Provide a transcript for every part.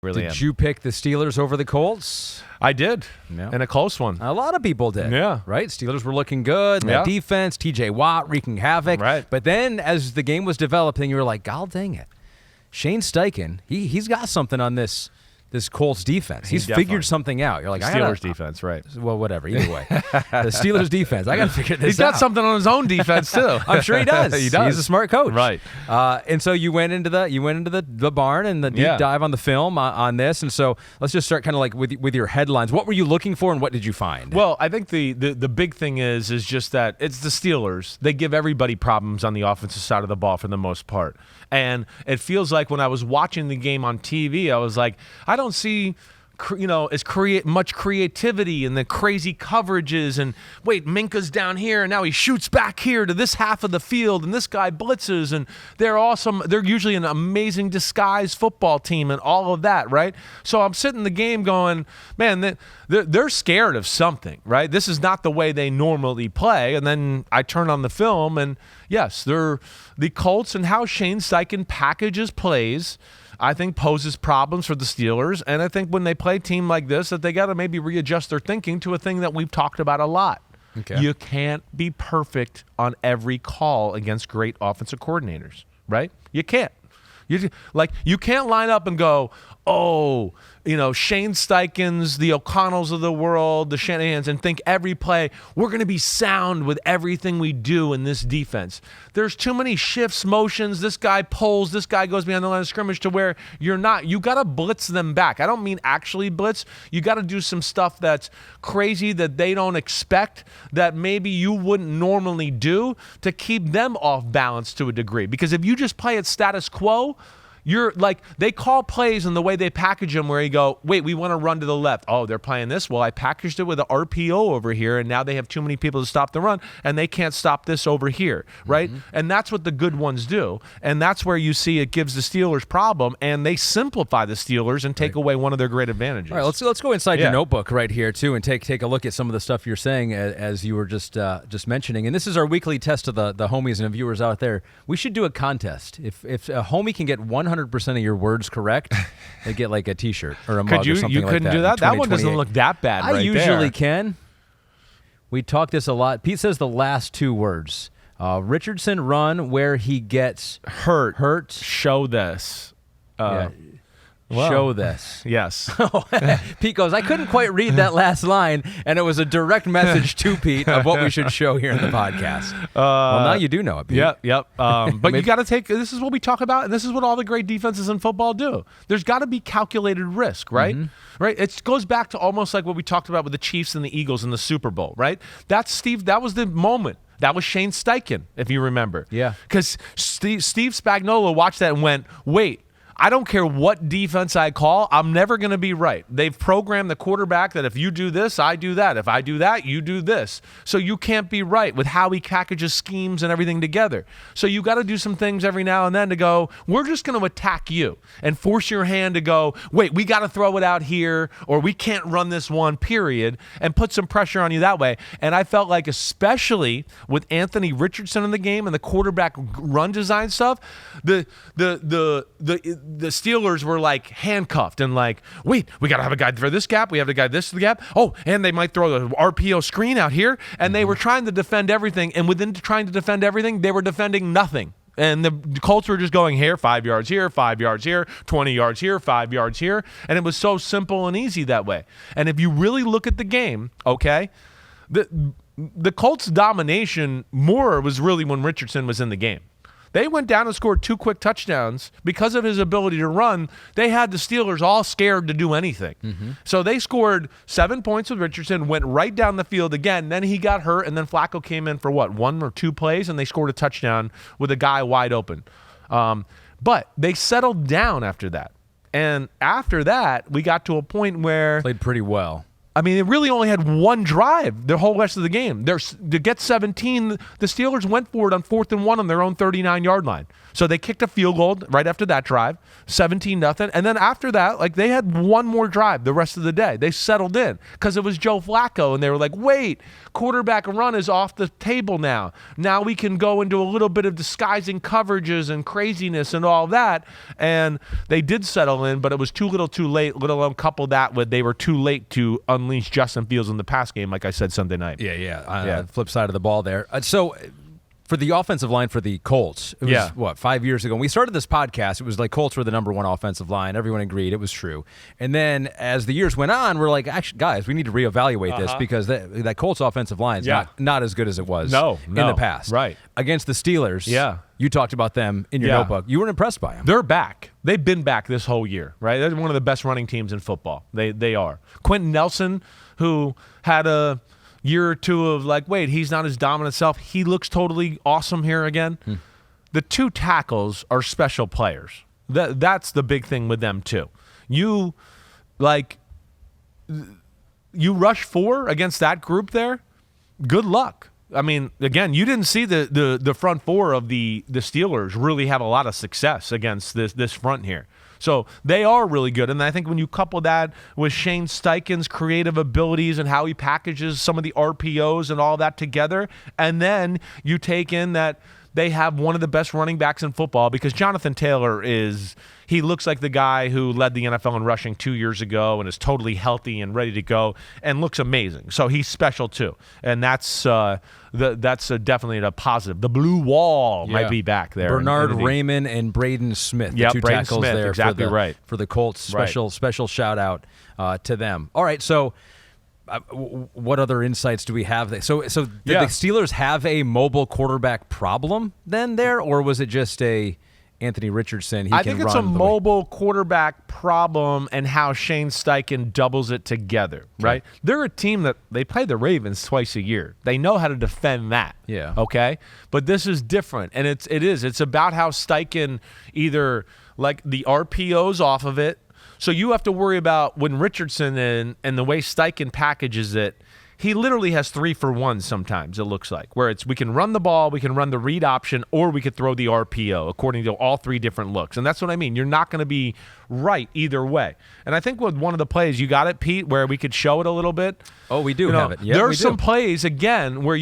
Really am. Did you pick the Steelers over the Colts? I did, Yeah. and a close one. A lot of people did. Yeah. Right? Steelers were looking good. That Yeah. defense, TJ Watt wreaking havoc. Right. But then as the game was developing, you were like, God dang it. Shane Steichen, he's got something on this Colts defense. He's definitely. figured something out. You're like, Steelers defense, right. Well, whatever. Either way. The Steelers defense. I got to figure this out. He's got something on his own defense, too. I'm sure he does. He does. He's a smart coach. Right. And so you went into the barn and the deep dive on the film on this. And so let's just start kind of like with your headlines. What were you looking for and what did you find? Well, I think the big thing is just that it's the Steelers. They give everybody problems on the offensive side of the ball for the most part. And it feels like when I was watching the game on TV, I was like, I don't see much creativity and the crazy coverages and wait, Minka's down here and now he shoots back here to this half of the field and this guy blitzes and they're usually an amazing disguised football team and all of that, right? So I'm sitting in the game going, man, they're scared of something, right? This is not the way they normally play. And then I turn on the film and yes, they're the Colts and how Shane Steichen packages plays I think poses problems for the Steelers, and I think when they play a team like this that they got to maybe readjust their thinking to a thing that we've talked about a lot. Okay. You can't be perfect on every call against great offensive coordinators, right? You can't. You can't line up and go, Shane Steichen's, the O'Connells of the world, the Shanahans, and think every play, we're going to be sound with everything we do in this defense. There's too many shifts, motions, this guy pulls, this guy goes behind the line of scrimmage to where you're not. You got to blitz them back. I don't mean actually blitz. You got to do some stuff that's crazy that they don't expect that maybe you wouldn't normally do to keep them off balance to a degree. Because if you just play at status quo, you're like, they call plays and the way they package them where you go, wait, we want to run to the left. Oh, they're playing this? Well, I packaged it with an RPO over here, and now they have too many people to stop the run, and they can't stop this over here, right? Mm-hmm. And that's what the good ones do. And that's where you see it gives the Steelers problem, and they simplify the Steelers and take away one of their great advantages. All right, let's go inside your notebook right here, too, and take a look at some of the stuff you're saying as you were just mentioning. And this is our weekly test of the homies and viewers out there. We should do a contest. If a homie can get 100% of your words correct, they get like a T-shirt or a mug or something like that. You couldn't do that? That one doesn't look that bad I usually can. We talk this a lot. Pete says the last two words. Richardson run where he gets hurt. Show this. Show this. Yes. Pete goes, I couldn't quite read that last line, and it was a direct message to Pete of what we should show here in the podcast. Well, now you do know it, Pete. Yep. But you got to this is what we talk about, and this is what all the great defenses in football do. There's got to be calculated risk, right? Mm-hmm. Right? It goes back to almost like what we talked about with the Chiefs and the Eagles in the Super Bowl, right? That was the moment. That was Shane Steichen, if you remember. Yeah. Because Steve Spagnuolo watched that and went, wait, I don't care what defense I call, I'm never going to be right. They've programmed the quarterback that if you do this, I do that. If I do that, you do this. So you can't be right with how he packages schemes and everything together. So you got to do some things every now and then to go, we're just going to attack you and force your hand to go, wait, we got to throw it out here, or we can't run this one, period, and put some pressure on you that way. And I felt like, especially with Anthony Richardson in the game and the quarterback run design stuff, the Steelers were like handcuffed and like, wait, we got to have a guy for this gap. We have a guy this gap. Oh, and they might throw the RPO screen out here. And they were trying to defend everything. And within trying to defend everything, they were defending nothing. And the Colts were just going here, 5 yards here, 5 yards here, 20 yards here, 5 yards here. And it was so simple and easy that way. And if you really look at the game, okay, the Colts' domination more was really when Richardson was in the game. They went down and scored 2 quick touchdowns. Because of his ability to run, they had the Steelers all scared to do anything. Mm-hmm. So they scored 7 points with Richardson, went right down the field again. Then he got hurt, and then Flacco came in for, 1 or 2 plays, and they scored a touchdown with a guy wide open. But they settled down after that. And after that, we got to a point where... Played pretty well. I mean, it really only had one drive the whole rest of the game. To get 17, the Steelers went for it on 4th and 1 on their own 39-yard line. So they kicked a field goal right after that drive, 17-0. And then after that, like, they had one more drive the rest of the day. They settled in because it was Joe Flacco, and they were like, wait, quarterback run is off the table now. Now we can go into a little bit of disguising coverages and craziness and all that. And they did settle in, but it was too little too late, let alone couple that with they were too late to unleash Justin Fields in the pass game, like I said Sunday night. Yeah. Flip side of the ball there. So for the offensive line for the Colts, it was, 5 years ago? When we started this podcast, it was like Colts were the number one offensive line. Everyone agreed it was true. And then as the years went on, we're like, actually, guys, we need to reevaluate this because that Colts offensive line is not as good as it was in the past. Right. Against the Steelers, you talked about them in your notebook. You were impressed by them. They're back. They've been back this whole year, right? They're one of the best running teams in football. They are. Quentin Nelson, who had a year or two of like, wait, he's not his dominant self. He looks totally awesome here again. The two tackles are special players. That's the big thing with them too. You rush 4 against that group there, good luck. I mean, again, you didn't see the front 4 of the Steelers really have a lot of success against this front here. So they are really good. And I think when you couple that with Shane Steichen's creative abilities and how he packages some of the RPOs and all that together, and then you take in that they have one of the best running backs in football because Jonathan Taylor he looks like the guy who led the NFL in rushing 2 years ago and is totally healthy and ready to go and looks amazing. So he's special too. And that's definitely a positive. The blue wall might be back there. Bernard Raymond and Braden Smith, the two Braden tackles Smith, there exactly for the Colts. Special shout out to them. All right, so what other insights do we have there? So did the Steelers have a mobile quarterback problem then there, or was it just a Anthony Richardson? I think it's a mobile quarterback problem and how Shane Steichen doubles it together, right? They're a team that they play the Ravens twice a year. They know how to defend that. Yeah. Okay? But this is different, and it's about how Steichen either like the RPOs off of it. So you have to worry about when Richardson and the way Steichen packages it, he literally has 3-for-1 sometimes, it looks like, where we can run the ball, we can run the read option, or we could throw the RPO according to all 3 different looks. And that's what I mean. You're not going to be right either way. And I think with one of the plays, you got it, Pete, where we could show it a little bit. Oh, we do have it. Yeah, there are some plays, again, where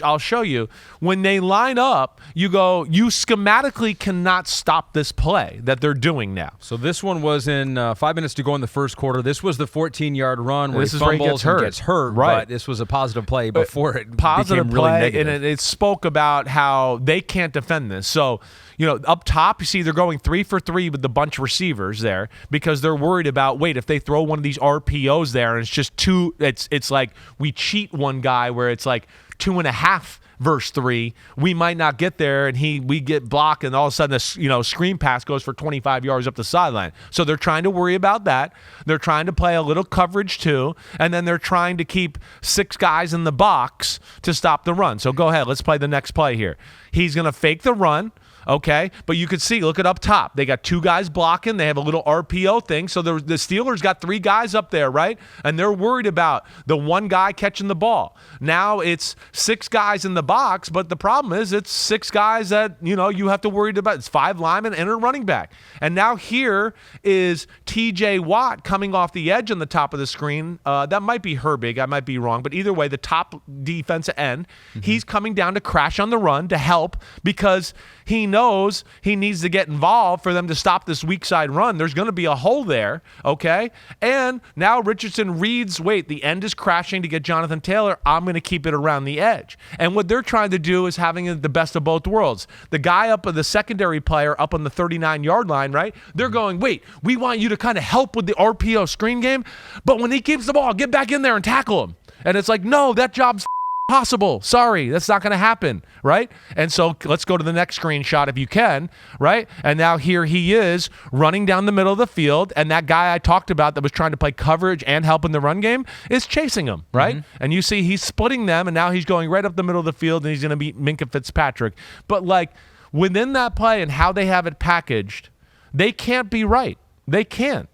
I'll show you. When they line up, you schematically cannot stop this play that they're doing now. So this one was in 5 minutes to go in the first quarter. This was the 14-yard run where he fumbles and gets hurt. Right. But this was a positive play before it positive became really play, negative. and it spoke about how they can't defend this. So, up top, you see they're going 3 for 3 with the bunch of receivers there because they're worried about, wait, if they throw one of these RPOs there and it's just 2, it's like we cheat one guy where it's like 2.5 versus 3, we might not get there, and we get blocked, and all of a sudden the screen pass goes for 25 yards up the sideline. So they're trying to worry about that. They're trying to play a little coverage too, and then they're trying to keep 6 guys in the box to stop the run. So go ahead, let's play the next play here. He's going to fake the run. Okay, but you could see, look at up top. They got 2 guys blocking. They have a little RPO thing. So the Steelers got 3 guys up there, right? And they're worried about the one guy catching the ball. Now it's 6 guys in the box, but the problem is it's 6 guys that, you have to worry about. It's 5 linemen and a running back. And now here is TJ Watt coming off the edge on the top of the screen. That might be Herbig. I might be wrong. But either way, the top defensive end, he's coming down to crash on the run to help because he knows he needs to get involved for them to stop this weak side run. There's going to be a hole there, okay? And now Richardson reads, wait, the end is crashing to get Jonathan Taylor. I'm going to keep it around the edge. And what they're trying to do is having the best of both worlds. The guy up, the secondary player up on the 39-yard line, right? They're going, wait, we want you to kind of help with the RPO screen game, but when he keeps the ball, get back in there and tackle him. And it's like, no, that job's possible. Sorry, that's not going to happen, right? And so let's go to the next screenshot if you can, right? And now here he is running down the middle of the field, and that guy I talked about that was trying to play coverage and help in the run game is chasing him, right? And you see he's splitting them, and now he's going right up the middle of the field, and he's going to beat Minkah Fitzpatrick. But like within that play and how they have it packaged, they can't be right. They can't.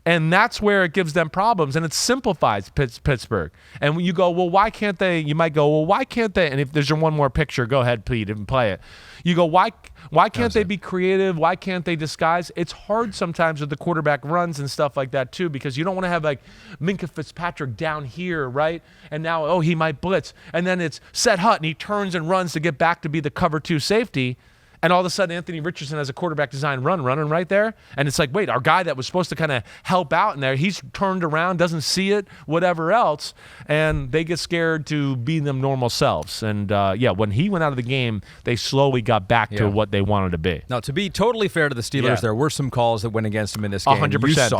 And that's where it gives them problems, and it simplifies Pittsburgh. And when you go, well, why can't they? You might go, well, why can't they? And if there's one more picture, go ahead, Pete, and play it. You go, why can't they be creative? Why can't they disguise? It's hard sometimes with the quarterback runs and stuff like that too, because you don't want to have like Minkah Fitzpatrick down here, right? And now, oh, he might blitz. And then it's Seth Hutton. He turns and runs to get back to be the cover 2 safety. And all of a sudden, Anthony Richardson has a quarterback design running right there. And it's like, wait, our guy that was supposed to kind of help out in there, he's turned around, doesn't see it, whatever else. And they get scared to be them normal selves. And, when he went out of the game, they slowly got back to what they wanted to be. Now, to be totally fair to the Steelers, there were some calls that went against him in this game. 100%.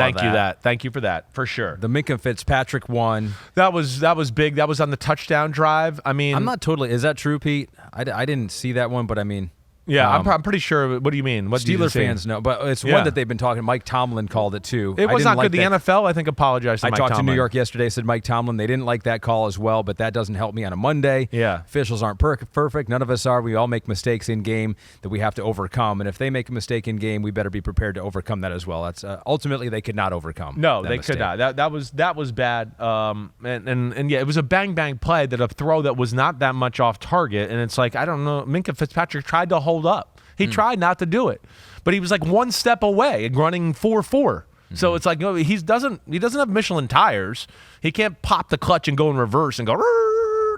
Thank you for that, for sure. The Minkah Fitzpatrick one. That was big. That was on the touchdown drive. I mean, I'm not totally – is that true, Pete? I didn't see that one, but I mean – yeah, I'm pretty sure. What do you mean? What Steelers fans know, but it's one that they've been talking. Mike Tomlin called it too. It was not good. The NFL, I think, apologized to Mike Tomlin. I talked to New York yesterday, said Mike Tomlin. They didn't like that call as well, but that doesn't help me on a Monday. Yeah. Officials aren't perfect. None of us are. We all make mistakes in game that we have to overcome. And if they make a mistake in game, we better be prepared to overcome that as well. That's ultimately they could not overcome. No, they could not. That was bad. And it was a bang play that a throw that was not that much off target. And it's like, I don't know. Minkah Fitzpatrick tried to hold up. He tried not to do it, but he was like one step away and running 4.4. So it's like, he doesn't have Michelin tires. He can't pop the clutch and go in reverse and go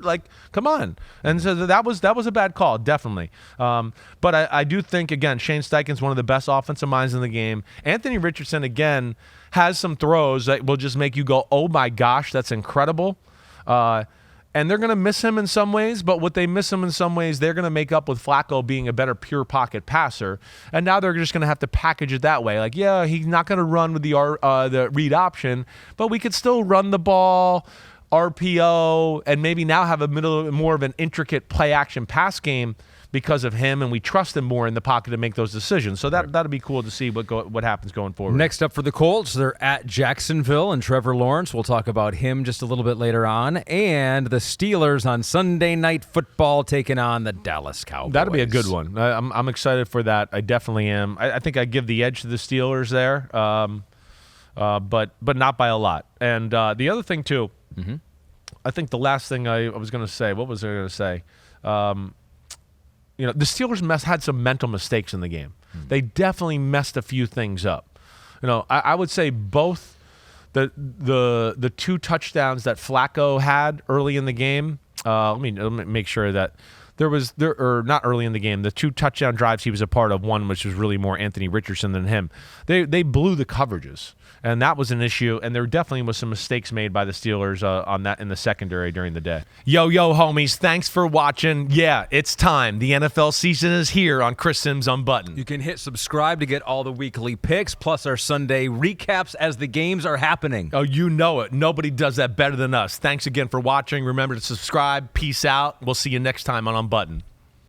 like, come on. And so that was a bad call, definitely. But I do think, again, Shane Steichen's one of the best offensive minds in the game. Anthony Richardson, again, has some throws that will just make you go, oh my gosh, that's incredible. And they're going to miss him in some ways, but what they miss him in some ways, they're going to make up with Flacco being a better pure pocket passer. And now they're just going to have to package it that way. Like, yeah, he's not going to run with the read option, but we could still run the ball, RPO, and maybe now have more of an intricate play action pass game because of him, and we trust him more in the pocket to make those decisions. So that'll be cool to see what happens going forward. Next up for the Colts, they're at Jacksonville, and Trevor Lawrence. We'll talk about him just a little bit later on. And the Steelers on Sunday Night Football taking on the Dallas Cowboys. That'll be a good one. I'm excited for that. I definitely am. I think I give the edge to the Steelers there, but not by a lot. And the other thing too, I think the last thing I was going to say. What was I going to say? The Steelers had some mental mistakes in the game. They definitely messed a few things up. I would say both the 2 touchdowns that Flacco had early in the game. Let me make sure that not early in the game. The 2 touchdown drives he was a part of, one which was really more Anthony Richardson than him. They blew the coverages, and that was an issue. And there definitely was some mistakes made by the Steelers on that in the secondary during the day. Yo, homies, thanks for watching. Yeah, it's time. The NFL season is here on Chris Simms Unbuttoned. You can hit subscribe to get all the weekly picks, plus our Sunday recaps as the games are happening. Oh, you know it. Nobody does that better than us. Thanks again for watching. Remember to subscribe. Peace out. We'll see you next time on Unbuttoned.